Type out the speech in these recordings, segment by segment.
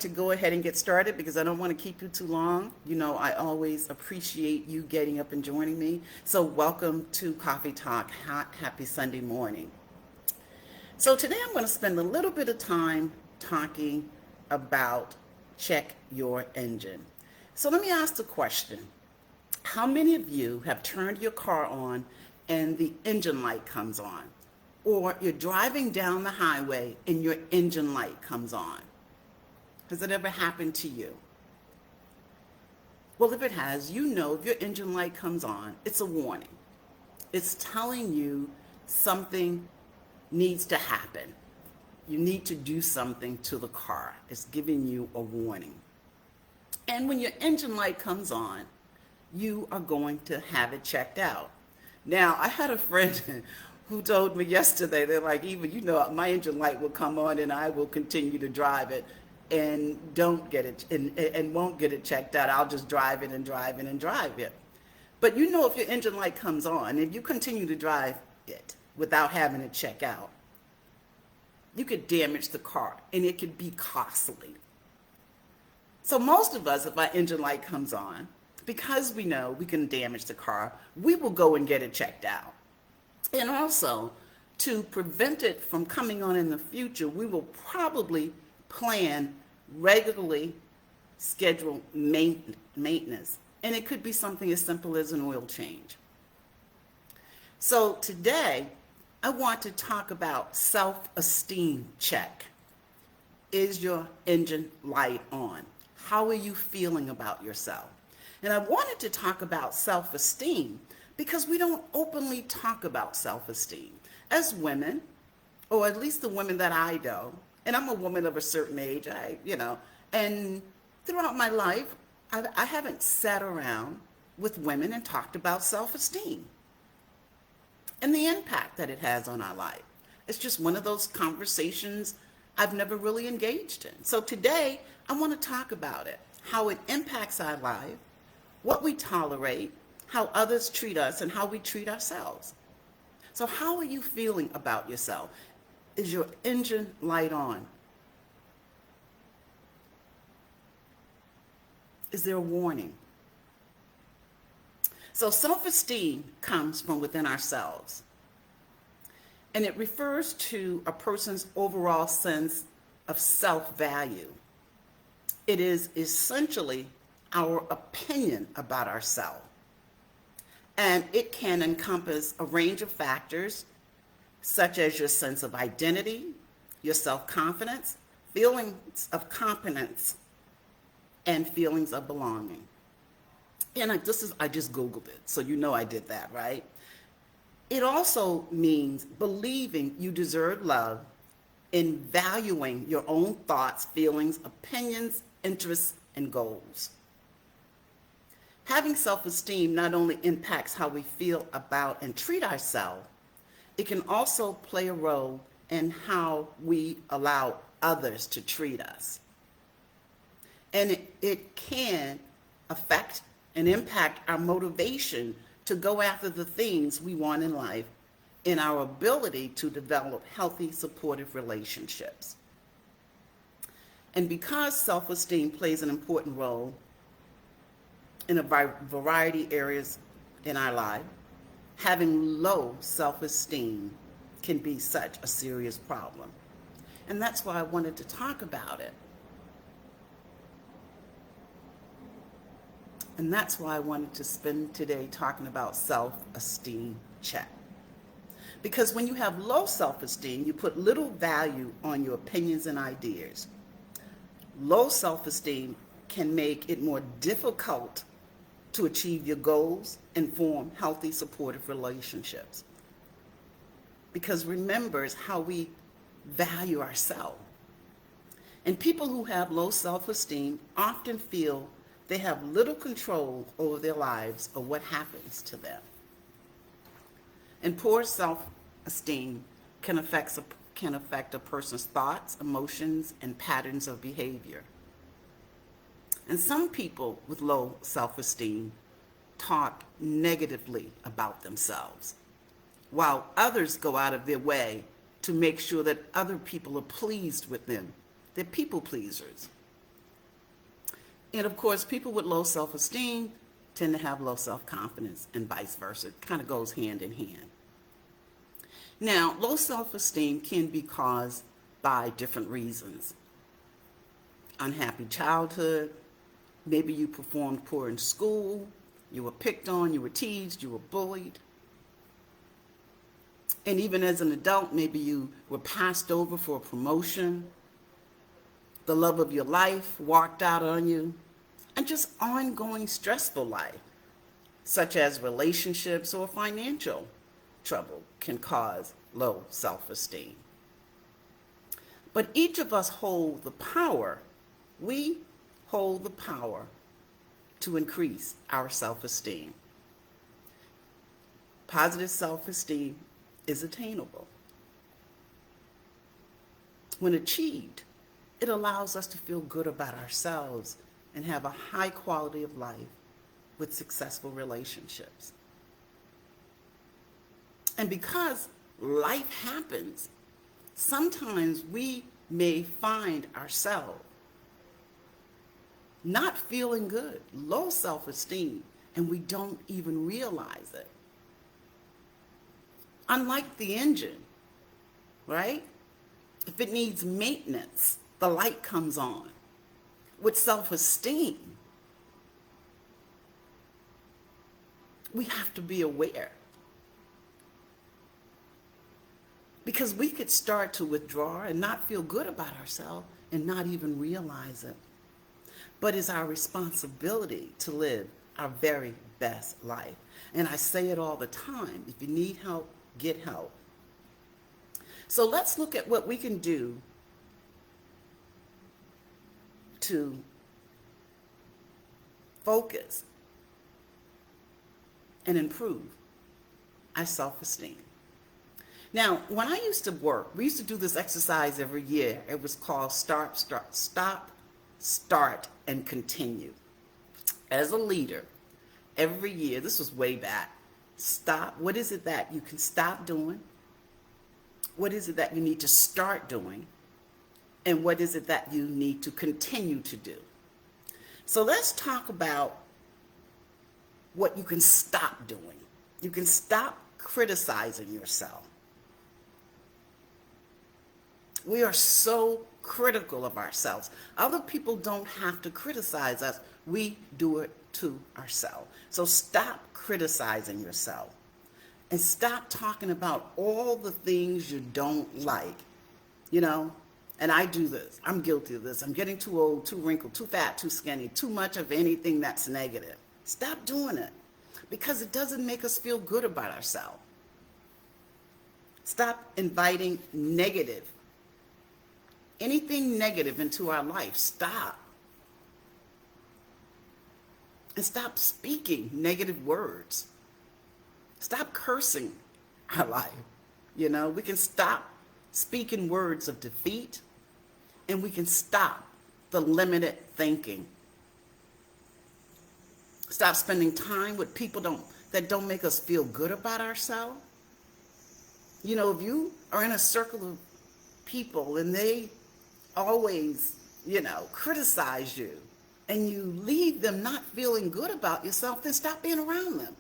to go ahead and get started because I don't want to keep you too long. You know, I always appreciate you getting up and joining me. So welcome to Coffee Talk. Happy Sunday morning. So today I'm going to spend a little bit of time talking about check your engine. So let me ask the question. How many of you have turned your car on and the engine light comes on? Or you're driving down the highway and your engine light comes on? Has it ever happened to you? Well, if it has, you know if your engine light comes on, it's a warning. It's telling you something needs to happen. You need to do something to the car. It's giving you a warning. And when your engine light comes on, you are going to have it checked out. Now, I had a friend who told me yesterday, they're like, Eva, you know, my engine light will come on and I will continue to drive it and don't get it and won't get it checked out. I'll just drive it and drive it and drive it. But you know, if your engine light comes on, if you continue to drive it without having it check out, you could damage the car and it could be costly. So most of us, if our engine light comes on, because we know we can damage the car, we will go and get it checked out. And also, to prevent it from coming on in the future, we will probably plan regularly scheduled maintenance. And it could be something as simple as an oil change. So today, I want to talk about self-esteem check. Is your engine light on? How are you feeling about yourself? And I wanted to talk about self-esteem because we don't openly talk about self-esteem. As women, or at least the women that I know, and I'm a woman of a certain age, and throughout my life, I haven't sat around with women and talked about self-esteem and the impact that it has on our life. It's just one of those conversations I've never really engaged in. So today, I want to talk about it, how it impacts our life, what we tolerate, how others treat us, and how we treat ourselves. So how are you feeling about yourself? Is your engine light on? Is there a warning? So self-esteem comes from within ourselves. And it refers to a person's overall sense of self-value. It is essentially our opinion about ourselves. And it can encompass a range of factors such as your sense of identity, your self-confidence, feelings of competence, and feelings of belonging. And I just Googled it, so you know I did that, right? It also means believing you deserve love and valuing your own thoughts, feelings, opinions, interests, and goals. Having self-esteem not only impacts how we feel about and treat ourselves, it can also play a role in how we allow others to treat us. And it can affect and impact our motivation to go after the things we want in life and our ability to develop healthy, supportive relationships. And because self-esteem plays an important role in a variety of areas in our life, having low self-esteem can be such a serious problem. And that's why I wanted to talk about it. And that's why I wanted to spend today talking about self-esteem check. Because when you have low self-esteem, you put little value on your opinions and ideas. Low self-esteem can make it more difficult to achieve your goals and form healthy, supportive relationships. Because remember, it's how we value ourselves. And people who have low self-esteem often feel they have little control over their lives or what happens to them. And poor self-esteem can affect a person's thoughts, emotions, and patterns of behavior. And some people with low self-esteem talk negatively about themselves, while others go out of their way to make sure that other people are pleased with them. They're people pleasers. And of course, people with low self-esteem tend to have low self-confidence and vice versa. It kind of goes hand in hand. Now, low self-esteem can be caused by different reasons. Unhappy childhood, maybe you performed poor in school, you were picked on, you were teased, you were bullied. And even as an adult, maybe you were passed over for a promotion, the love of your life walked out on you, and just ongoing stressful life, such as relationships or financial trouble, can cause low self-esteem. But each of us hold the power, we hold the power to increase our self-esteem. Positive self-esteem is attainable. When achieved, it allows us to feel good about ourselves and have a high quality of life with successful relationships. And because life happens, sometimes we may find ourselves not feeling good, low self-esteem, and we don't even realize it. Unlike the engine, right? If it needs maintenance, the light comes on. With self-esteem, we have to be aware. Because we could start to withdraw and not feel good about ourselves and not even realize it. But it's our responsibility to live our very best life. And I say it all the time, if you need help, get help. So let's look at what we can do to focus and improve our self-esteem. Now, when I used to work, we used to do this exercise every year. It was called stop, start, and continue. As a leader, every year, this was way back, stop. What is it that you can stop doing? What is it that you need to start doing? And what is it that you need to continue to do? So let's talk about what you can stop doing. You can stop criticizing yourself. We are so critical of ourselves. Other people don't have to criticize us. We do it to ourselves. So stop criticizing yourself and stop talking about all the things you don't like. You know, and I do this. I'm guilty of this. I'm getting too old, too wrinkled, too fat, too skinny, too much of anything that's negative. Stop doing it because it doesn't make us feel good about ourselves. Stop inviting anything negative into our life. Stop. And stop speaking negative words. Stop cursing our life. You know, we can stop speaking words of defeat, and we can stop the limited thinking. Stop spending time with people that don't make us feel good about ourselves. You know, if you are in a circle of people and they always, criticize you, and you leave them not feeling good about yourself, then stop being around them.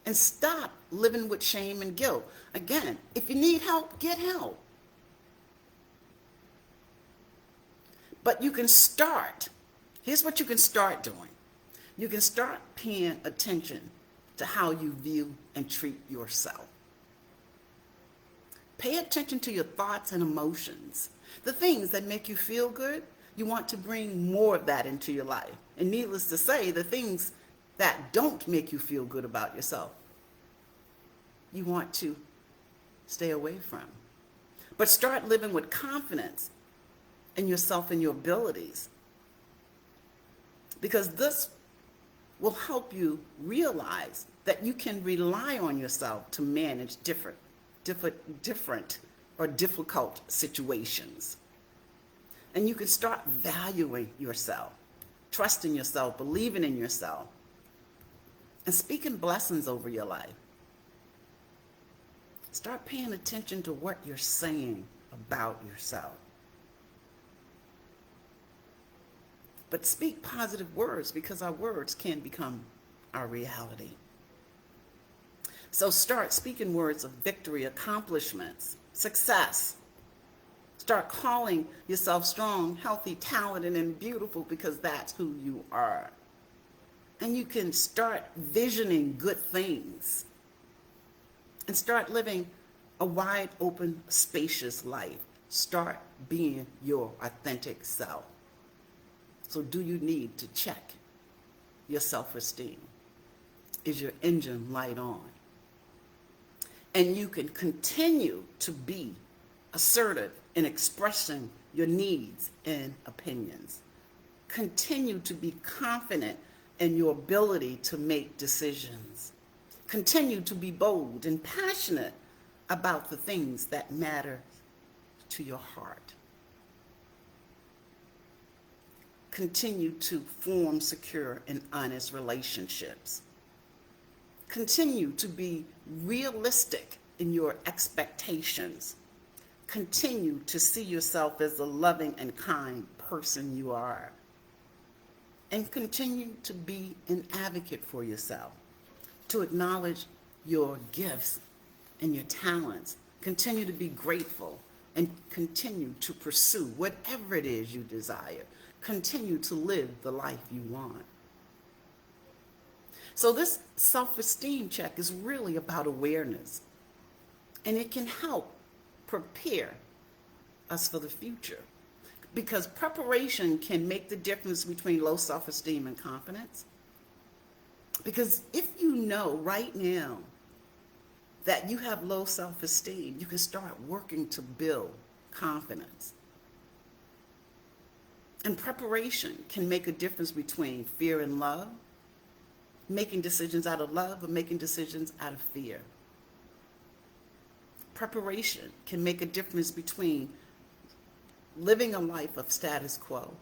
And stop living with shame and guilt. Again, if you need help, get help. But you can start. Here's what you can start doing. You can start paying attention to how you view and treat yourself. Pay attention to your thoughts and emotions. The things that make you feel good, you want to bring more of that into your life. And needless to say, the things that don't make you feel good about yourself, you want to stay away from. But start living with confidence in yourself and your abilities, because this will help you realize that you can rely on yourself to manage different or difficult situations. And you can start valuing yourself, trusting yourself, believing in yourself, and speaking blessings over your life. Start paying attention to what you're saying about yourself. But speak positive words because our words can become our reality. So start speaking words of victory, accomplishments, success. Start calling yourself strong, healthy, talented, and beautiful because that's who you are. And you can start visioning good things and start living a wide open, spacious life. Start being your authentic self. So do you need to check your self-esteem? Is your engine light on? And you can continue to be assertive in expressing your needs and opinions. Continue to be confident in your ability to make decisions. Continue to be bold and passionate about the things that matter to your heart. Continue to form secure and honest relationships. Continue to be realistic in your expectations. Continue to see yourself as the loving and kind person you are. And continue to be an advocate for yourself, to acknowledge your gifts and your talents. Continue to be grateful and continue to pursue whatever it is you desire. Continue to live the life you want. So this self-esteem check is really about awareness, and it can help prepare us for the future, because preparation can make the difference between low self-esteem and confidence. Because if you know right now that you have low self-esteem, you can start working to build confidence. And preparation can make a difference between fear and love, making decisions out of love or making decisions out of fear. Preparation can make a difference between living a life of status quo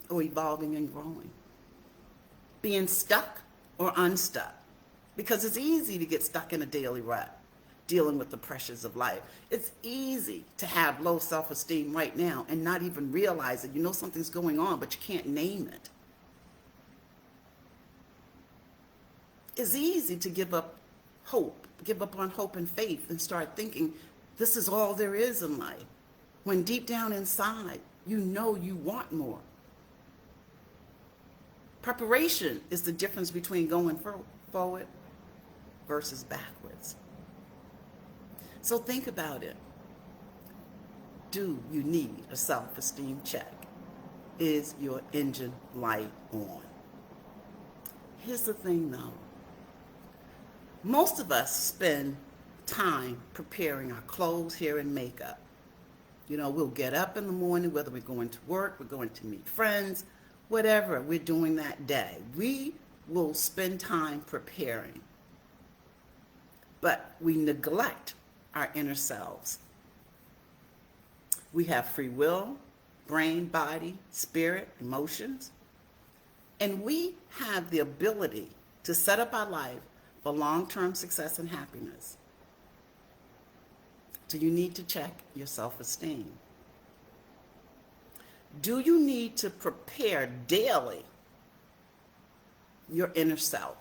or evolving and growing, being stuck or unstuck, because it's easy to get stuck in a daily rut, dealing with the pressures of life. It's easy to have low self-esteem right now and not even realize it. You know something's going on, but you can't name it. It's easy to give up on hope and faith and start thinking this is all there is in life, when deep down inside, you know you want more. Preparation is the difference between going forward versus backwards. So think about it. Do you need a self-esteem check? Is your engine light on? Here's the thing though. Most of us spend time preparing our clothes, hair, and makeup. You know, we'll get up in the morning, whether we're going to work, we're going to meet friends, whatever we're doing that day. We will spend time preparing. But we neglect our inner selves. We have free will, brain, body, spirit, emotions, and we have the ability to set up our life for long-term success and happiness. Do you need to check your self-esteem? Do you need to prepare daily your inner self?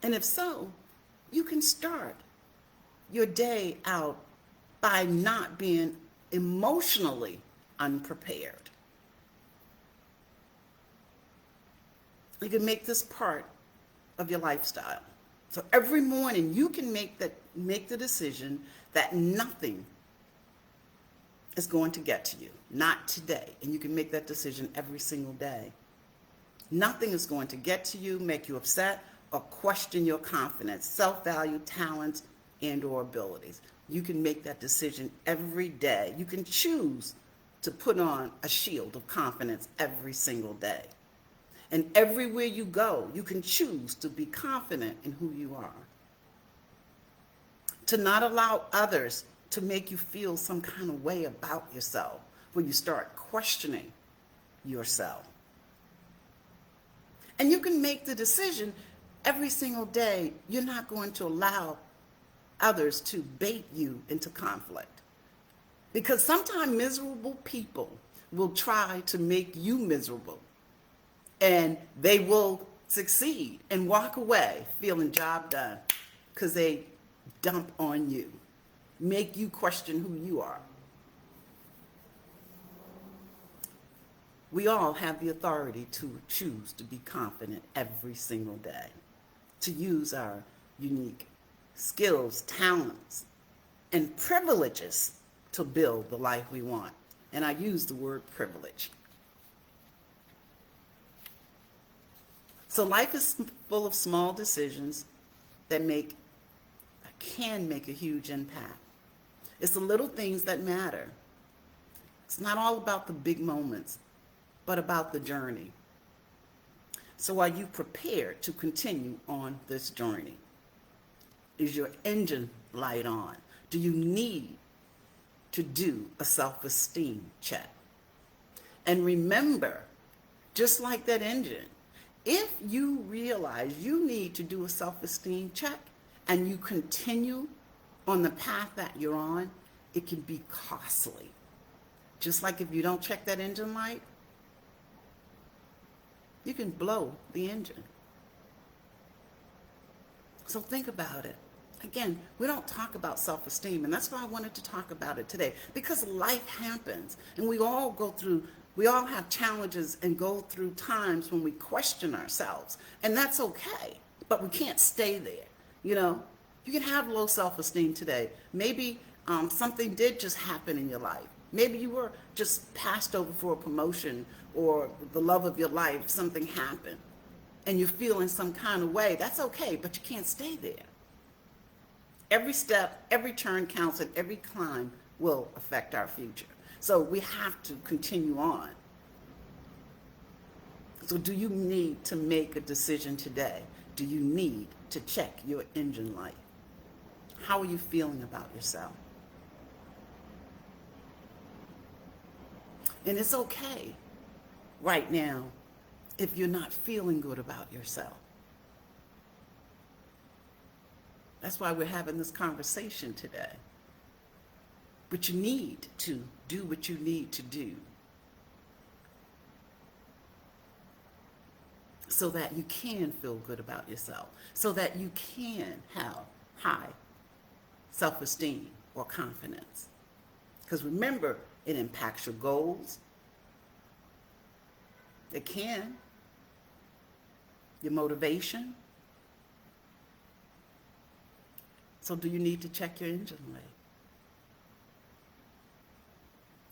And if so, you can start your day out by not being emotionally unprepared. You can make this part of your lifestyle. So every morning you can make the decision that nothing is going to get to you, not today. And you can make that decision every single day. Nothing is going to get to you, make you upset, or question your confidence, self-value, talents, and or abilities. You can make that decision every day. You can choose to put on a shield of confidence every single day. And everywhere you go, you can choose to be confident in who you are. To not allow others to make you feel some kind of way about yourself, where you start questioning yourself. And you can make the decision every single day, you're not going to allow others to bait you into conflict. Because sometimes miserable people will try to make you miserable, and they will succeed and walk away feeling job done because they dump on you, make you question who you are. We all have the authority to choose to be confident every single day, to use our unique skills, talents, and privileges to build the life we want. And I use the word privilege. So life is full of small decisions that can make a huge impact. It's the little things that matter. It's not all about the big moments, but about the journey. So are you prepared to continue on this journey? Is your engine light on? Do you need to do a self-esteem check? And remember, just like that engine, if you realize you need to do a self-esteem check and you continue on the path that you're on, it can be costly. Just like if you don't check that engine light, you can blow the engine. So think about it. Again, we don't talk about self-esteem, and that's why I wanted to talk about it today, because life happens, and we all have challenges and go through times when we question ourselves, and that's okay, but we can't stay there. You can have low self-esteem today. Maybe something did just happen in your life. Maybe you were just passed over for a promotion, or the love of your life, something happened, and you're feeling some kind of way. That's okay, but you can't stay there. Every step, every turn counts, and every climb will affect our future. So we have to continue on. So do you need to make a decision today? Do you need to check your engine light? How are you feeling about yourself? And it's okay right now if you're not feeling good about yourself. That's why we're having this conversation today. But you need to do what you need to do so that you can feel good about yourself, so that you can have high self-esteem or confidence. Because remember, it impacts your goals. It can. Your motivation. So do you need to check your engine light?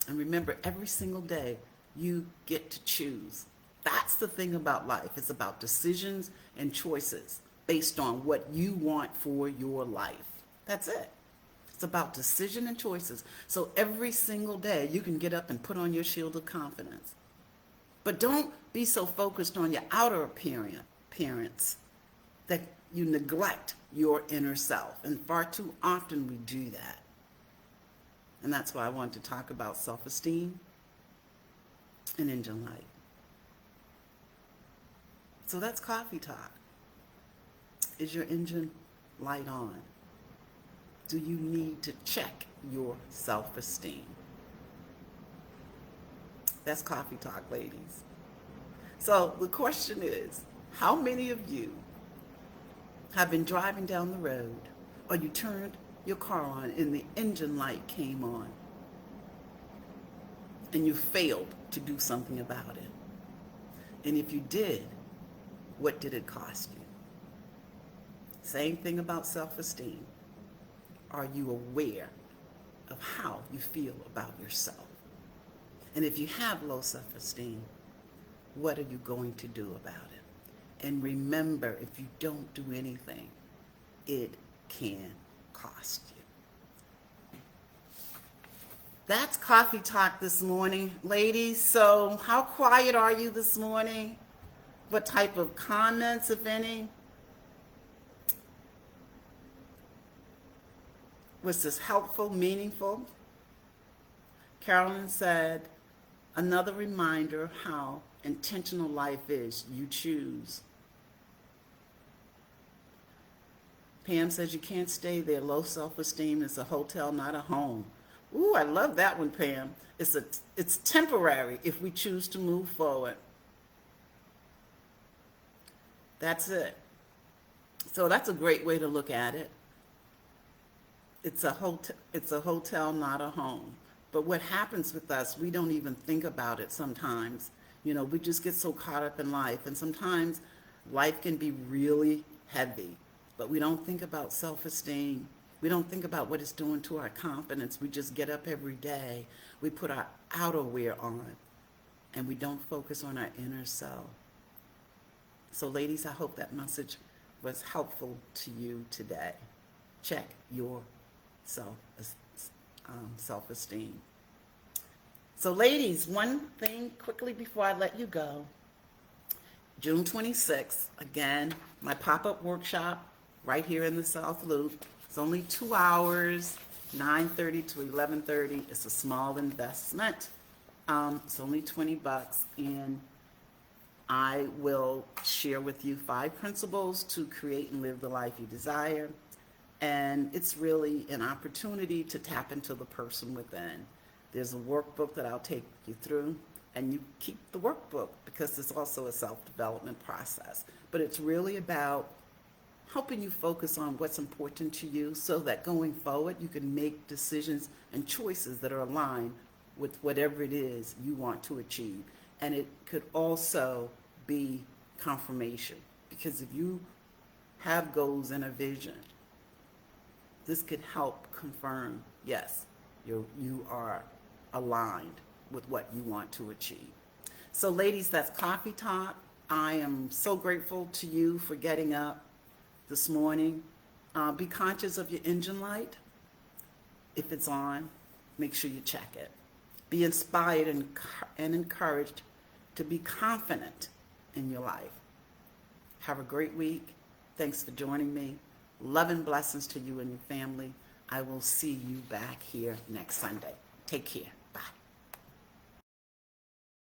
And remember, every single day you get to choose. That's the thing about life. It's about decisions and choices based on what you want for your life. That's it. It's about decision and choices. So every single day you can get up and put on your shield of confidence. But don't be so focused on your outer appearance that you neglect your inner self. And far too often we do that. And that's why I want to talk about self-esteem and engine light. So that's coffee talk. Is your engine light on? Do you need to check your self-esteem? That's coffee talk, ladies. So the question is, how many of you have been driving down the road, or you turned your car on and the engine light came on, and you failed to do something about it? And if you did, what did it cost you? Same thing about self-esteem. Are you aware of how you feel about yourself? And if you have low self-esteem, what are you going to do about it? And remember, if you don't do anything, it can cost you. That's coffee talk this morning, ladies. So how quiet are you this morning? What type of comments, if any? Was this helpful, meaningful? Carolyn said, another reminder of how intentional life is. You choose. Pam says you can't stay there. Low self-esteem is a hotel, not a home. Ooh, I love that one, Pam. It's temporary if we choose to move forward. That's it. So that's a great way to look at it. It's a hotel, not a home. But what happens with us, we don't even think about it sometimes. We just get so caught up in life, and sometimes life can be really heavy, but we don't think about self-esteem. We don't think about what it's doing to our confidence. We just get up every day. We put our outerwear on, and we don't focus on our inner self. So, ladies, I hope that message was helpful to you today. Check your self self-esteem. So, ladies, one thing quickly before I let you go. June 26th, again, my pop-up workshop right here in the South Loop. It's only 2 hours, 9:30 to 11:30. It's a small investment. It's only $20, and I will share with you 5 principles to create and live the life you desire. And it's really an opportunity to tap into the person within. There's a workbook that I'll take you through, and you keep the workbook because it's also a self-development process. But it's really about helping you focus on what's important to you so that going forward you can make decisions and choices that are aligned with whatever it is you want to achieve. And it could also be confirmation, because if you have goals and a vision, this could help confirm, yes, you are aligned with what you want to achieve. So, ladies, that's Coffee Talk. I am so grateful to you for getting up this morning. Be conscious of your engine light. If it's on, make sure you check it. Be inspired and encouraged to be confident in your life. Have a great week. Thanks for joining me. Love and blessings to you and your family. I will see you back here next Sunday. Take care.